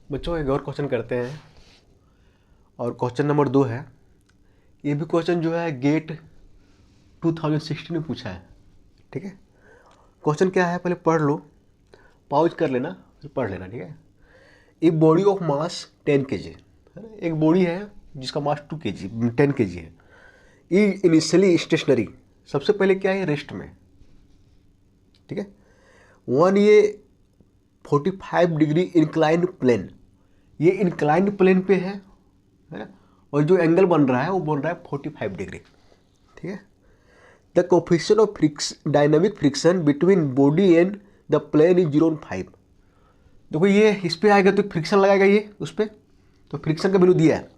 बच्चों एक और क्वेश्चन करते हैं और क्वेश्चन नंबर 2 है। ये भी क्वेश्चन जो है गेट 2016 में पूछा है। ठीक है, क्वेश्चन क्या है पहले पढ़ लो, पॉज कर लेना फिर पढ़ लेना। ठीक है, एक बॉडी ऑफ मास 10 kg है ना, एक बॉडी है जिसका मास 2 kg 10 kg है। ये इनिशियली स्टेशनरी, सबसे पहले क्या है रेस्ट में। ठीक है, वन ये 45 डिग्री इंक्लाइंड प्लेन, ये इंक्लाइंड प्लेन पे है ना, और जो एंगल बन रहा है वो बन रहा है 45 डिग्री। ठीक है, the coefficient of dynamic friction between body and the plane is 0.5। देखो ये इस पे आएगा तो फ्रिक्शन लगाएगा ये उस पर, तो फ्रिक्शन का वैल्यू दिया है,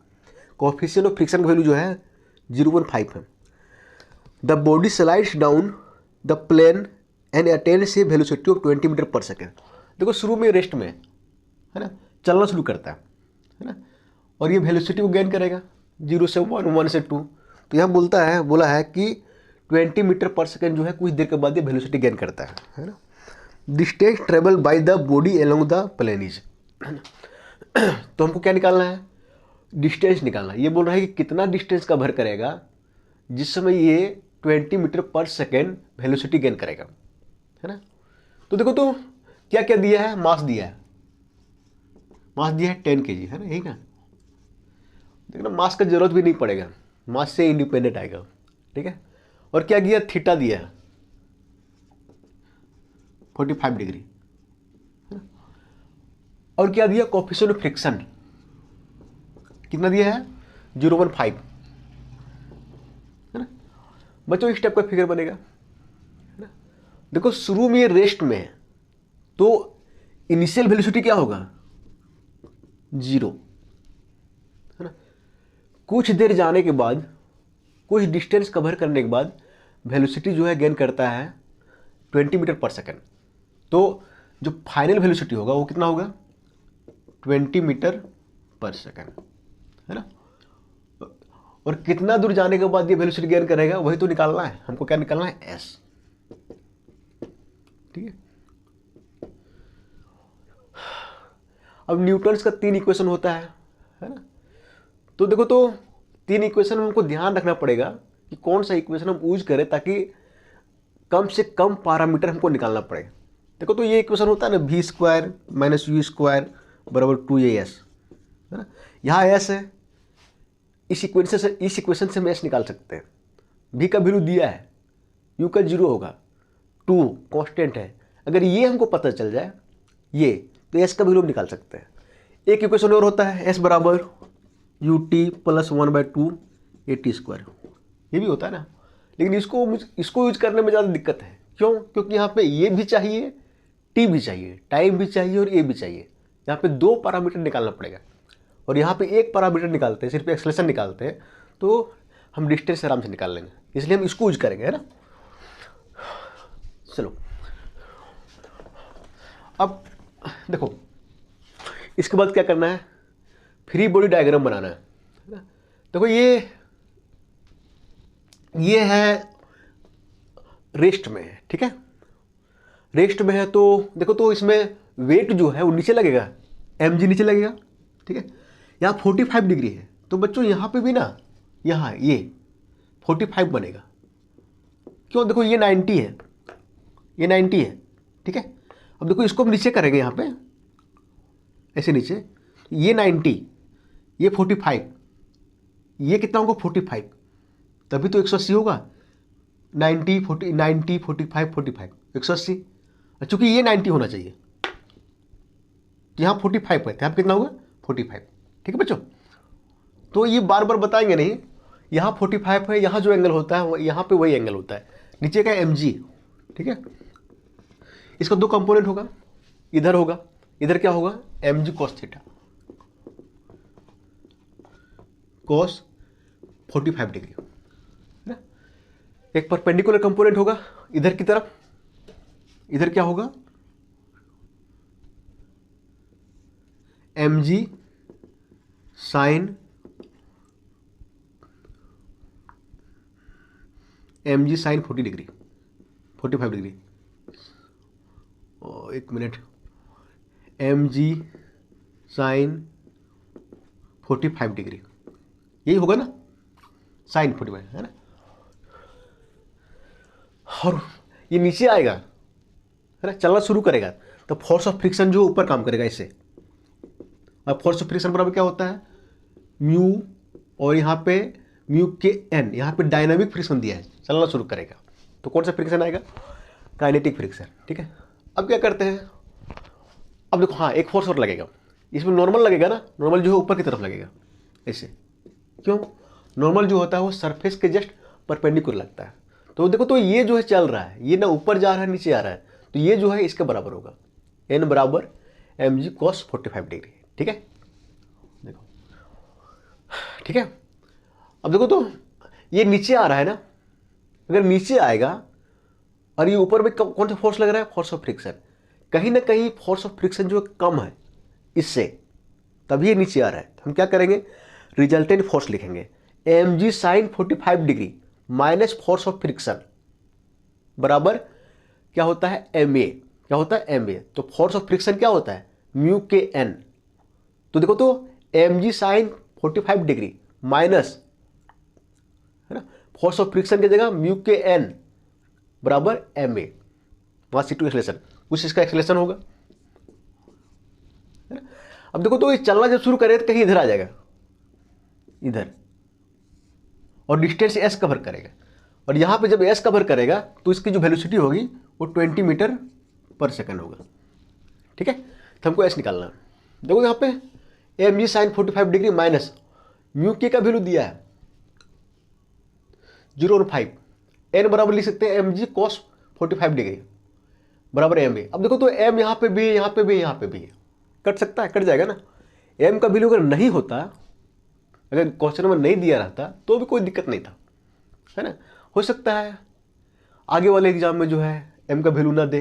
कोफिशिएंट ऑफ फ्रिक्शन का वैल्यू जो है 0.5 है। The body slides down the plane and attains a velocity of 20 metre per second. देखो शुरू में रेस्ट में है ना, चलना शुरू करता है ना, और ये वेलोसिटी को गेन करेगा 0 से 1, 1 से 2। तो यहाँ बोला है कि 20 मीटर पर सेकेंड जो है कुछ देर के बाद ये वेलोसिटी गेन करता है ना। Distance travel by the body along the plane is, तो हमको क्या निकालना है, डिस्टेंस निकालना। ये बोल रहा है कि कितना डिस्टेंस कवर करेगा जिस समय ये 20 metre per second velocity gain करेगा, है ना। तो देखो तो क्या क्या दिया है, मास दिया है, मास दिया है 10 kg है ना, यही ना। देखना मास का जरूरत भी नहीं पड़ेगा, मास से इंडिपेंडेंट आएगा। ठीक है, और क्या दिया, थीटा दिया है 45 डिग्री, और क्या दिया, कोफिशिएंट ऑफ फ्रिक्शन कितना दिया है 0.5 है ना। बच्चों इस टाइप का फिगर बनेगा है ना। देखो शुरू में ये रेस्ट में है तो इनिशियल वेलोसिटी क्या होगा 0 है ना। कुछ देर जाने के बाद, कुछ डिस्टेंस कवर करने के बाद वेलोसिटी जो है गेन करता है 20 मीटर पर सेकेंड। तो जो फाइनल वेलोसिटी होगा वो कितना होगा 20 मीटर पर सेकेंड है ना। और कितना दूर जाने के बाद ये वेलोसिटी गेन करेगा वही तो निकालना है हमको। क्या निकालना है, एस। ठीक है, अब न्यूटन्स का 3 इक्वेशन होता है ना। तो देखो तो 3 इक्वेशन में हमको ध्यान रखना पड़ेगा कि कौन सा इक्वेशन हम यूज करें ताकि कम से कम पैरामीटर हमको निकालना पड़े। देखो तो ये इक्वेशन होता है ना, v square minus you square बराबर 2as है ना। यहाँ एस है, इस इक्वेशन से हम एस निकाल सकते हैं। v का वैल्यू दिया है, u का 0 होगा, 2 कांस्टेंट है। अगर ये हमको पता चल जाए ये, तो s का वैल्यू निकाल सकते हैं। एक इक्वेशन और होता है s बराबर ut प्लस 1/2 at स्क्वायर, ये भी होता है ना। लेकिन इसको यूज करने में ज़्यादा दिक्कत है। क्यों? क्योंकि यहाँ पे ये भी चाहिए, टी भी चाहिए, टाइम भी चाहिए और ए भी चाहिए। यहाँ पे 2 पैरामीटर निकालना पड़ेगा और यहाँ पे एक पैरामीटर निकालते हैं, सिर्फ एक्सेलेरेशन निकालते हैं, तो हम डिस्टेंस आराम से निकाल लेंगे। इसलिए हम इसको यूज करेंगे, है ना। चलो अब देखो इसके बाद क्या करना है, फ्री बॉडी डायग्राम बनाना है ना। देखो ये है रेस्ट में है, ठीक है, रेस्ट में है। तो देखो तो इसमें वेट जो है वो नीचे लगेगा, mg नीचे लगेगा। ठीक है, यहाँ 45 डिग्री है तो बच्चों यहाँ पे भी ना, यहाँ ये 45 बनेगा। क्यों? देखो ये 90 है, ये 90 है। ठीक है, अब देखो इसको हम नीचे करेंगे, यहाँ पे ऐसे नीचे, ये 90, ये 45, ये कितना होगा 45, तभी तो 180 होगा। 90 40 90 45 45 180। चूंकि ये 90 होना चाहिए, यहाँ 45 है, यहाँ कितना होगा 45। ठीक है बच्चों, तो ये बार बार बताएंगे नहीं, यहाँ 45 है, यहाँ जो एंगल होता है यहाँ पे वही एंगल होता है, नीचे का mg। ठीक है, इसका 2 कंपोनेंट होगा, इधर होगा, इधर क्या होगा mg cos theta, cos 45 degree है ना। एक परपेंडिकुलर कंपोनेंट होगा इधर की तरफ, इधर क्या होगा mg साइन 40 डिग्री 45 डिग्री। एक मिनट, mg साइन 45 डिग्री, यही होगा ना, साइन 45 है ना। और ये नीचे आएगा है ना, चलना शुरू करेगा, तो फोर्स ऑफ फ्रिक्शन जो ऊपर काम करेगा इससे। और फोर्स ऑफ फ्रिक्शन बराबर क्या होता है, म्यू, और यहाँ पे म्यू के एन, यहाँ पे डायनामिक फ्रिक्शन दिया है, चलना शुरू करेगा, तो कौन सा फ्रिक्शन आएगा, काइनेटिक फ्रिक्शन। ठीक है, अब क्या करते हैं, अब देखो हाँ एक फोर्स और लगेगा, इसमें नॉर्मल लगेगा ना, नॉर्मल जो है ऊपर की तरफ लगेगा ऐसे, क्यों, नॉर्मल जो होता है वो सरफेस के जस्ट परपेंडिकुलर लगता है। तो देखो, तो ये जो है चल रहा है, ये ना ऊपर जा रहा है नीचे आ रहा है, तो ये जो है इसके बराबर होगा, एन बराबर एम जी कॉस 45 डिग्री। ठीक है, देखो, ठीक है। अब देखो तो ये नीचे आ रहा है ना, अगर नीचे आएगा और ये ऊपर में कौन सा फोर्स लग रहा है, फोर्स ऑफ फ्रिक्शन, कहीं ना कहीं फोर्स ऑफ फ्रिक्शन जो कम है इससे, तभी ये नीचे आ रहा है। हम क्या करेंगे, रिजल्टेंट फोर्स लिखेंगे, m g sine 45 degree minus force of friction बराबर क्या होता है, एम ए, क्या होता है, एम ए। तो फोर्स ऑफ फ्रिक्शन क्या होता है, म्यू के एन। तो देखो तो m g sine 45 degree minus, है ना, फोर्स ऑफ फ्रिक्शन की जगह म्यू के एन बराबर एम ए, वहां C2 एक्सेलेरेशन, कुछ इसका एक्सेलेरेशन होगा, है ना। अब देखो तो ये चलना जब शुरू करे तो कहीं इधर आ जाएगा, इधर, और डिस्टेंस s कवर करेगा, और यहाँ पे जब s कवर करेगा तो इसकी जो वेलोसिटी होगी वो 20 मीटर पर सेकंड होगा। ठीक है, तो हमको s निकालना है। देखो यहाँ पे m g sine 45 degree minus mu के का वैल्यू दिया है 0.5, एन बराबर लिख सकते हैं एम जी कॉस 45 डिग्री बराबर एम ए। अब देखो तो एम यहाँ पे भी है, यहाँ पे भी है, यहाँ पे भी है, कट सकता है, कट जाएगा ना। एम का वैल्यू अगर नहीं होता, अगर क्वेश्चन में नहीं दिया रहता तो भी कोई दिक्कत नहीं था, है ना। हो सकता है आगे वाले एग्जाम में जो है एम का वैल्यू ना दे,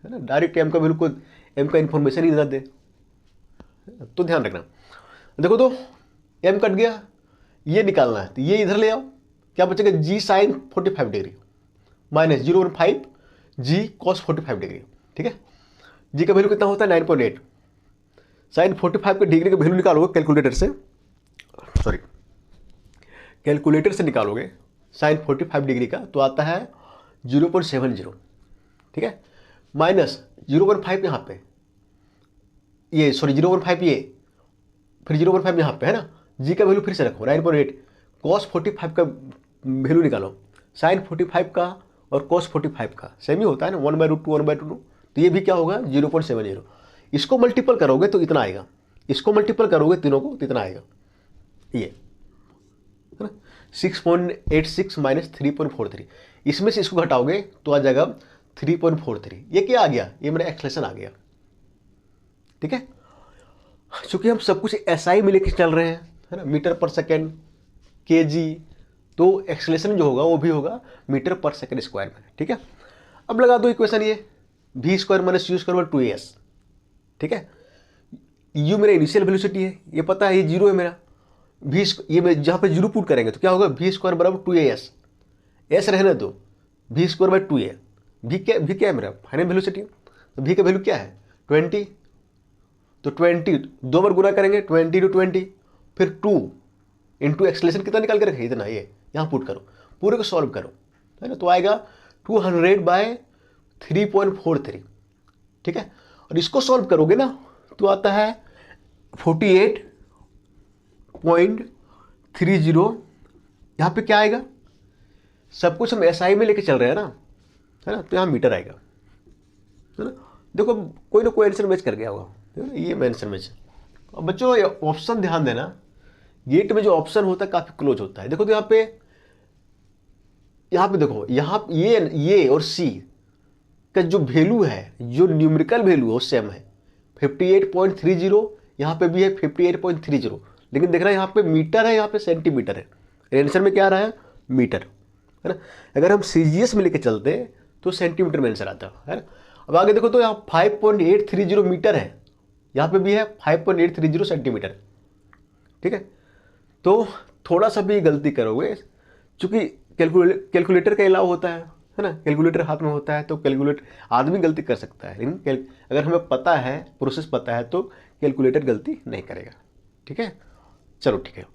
है ना, डायरेक्ट एम का वैल्यू को, एम का इन्फॉर्मेशन ही ना दे, तो ध्यान रखना। देखो तो एम कट गया, ये निकालना है, तो ये इधर ले आओ, क्या बचेगा, जी साइन 45 डिग्री माइनस 0.5 जी कॉस 45 डिग्री। ठीक है, जी का वैल्यू कितना होता है 9.8, साइन 45 के डिग्री का वैल्यू निकालोगे कैलकुलेटर से, सॉरी कैलकुलेटर से निकालोगे साइन 45 डिग्री का, तो आता है 0.70। ठीक है, माइनस 0.5 यहाँ पे, ये सॉरी 0.5 ये, फिर 0.5 यहाँ पे, है ना, जी का वैल्यू फिर से रखो 9.8, कॉस 45 का वैल्यू निकालो, साइन 45 का और कॉस 45 का सेम ही होता है ना, 1/√2 1/2, तो ये भी क्या होगा 0.70। इसको मल्टीपल करोगे तो इतना आएगा, इसको मल्टीपल करोगे तीनों को तो इतना आएगा, ये है ना 6.86 माइनस 3.43, इसमें से इसको घटाओगे तो आ जाएगा 3.43। ये क्या आ गया, ये मेरा एक्सलेशन आ गया। ठीक है, चूंकि हम सब कुछ SI में लेके चल रहे हैं, है ना, मीटर पर सेकेंड, kg, तो एक्सेलेरेशन जो होगा वो भी होगा मीटर पर सेकेंड स्क्वायर में। ठीक है, अब लगा दो इक्वेशन, ये v square minus you square 2as। ठीक है, u मेरा इनिशियल वेलोसिटी है, ये पता है, ये जीरो है मेरा, v ये जहाँ पे जीरो पुट करेंगे तो क्या होगा, v स्क्वायर बराबर 2as, s रहने दो, v square by 2a, v क्या है मेरा फाइनल वेलोसिटी, तो v का वैल्यू क्या है 20, तो 20 दो बार गुना करेंगे 20 × 20, फिर 2 इंटू एक्सलेशन कितना निकाल के रखे, इतना, ये यहाँ पुट करो, पूरे को सॉल्व करो, है ना, तो आएगा 200/3.43। ठीक है, और इसको सॉल्व करोगे ना तो आता है 48.30। यहाँ पे क्या आएगा, सब कुछ हम SI में लेके चल रहे हैं ना, है ना, तो यहाँ मीटर आएगा, है ना। देखो कोई ना कोई आंसर मैच कर गया होगा, है ना, ये आंसर मैच। अब बच्चों ये ऑप्शन ध्यान देना, गेट में जो ऑप्शन होता है काफी क्लोज होता है। देखो तो यहाँ पे देखो, यहाँ ये और C का जो वैल्यू है, जो न्यूमेरिकल वैल्यू है वो सेम है 58.30, यहाँ पे भी है 58.30, लेकिन देख रहा है यहाँ पे मीटर है, यहाँ पे सेंटीमीटर है, आंसर में क्या आ रहा है मीटर, है ना। अगर हम CGS में लेके चलते तो सेंटीमीटर में आंसर आता है ना। अब आगे देखो तो यहाँ 5.830 मीटर है, यहाँ पे भी है 5.830 सेंटीमीटर। ठीक है, तो थोड़ा सा भी गलती करोगे, चूंकि कैलकुलेटर का अलाउ होता है है ना। कैलकुलेटर हाथ में होता है तो कैलकुलेट आदमी गलती कर सकता है, लेकिन अगर हमें पता है, प्रोसेस पता है, तो कैलकुलेटर गलती नहीं करेगा। ठीक है, चलो ठीक है।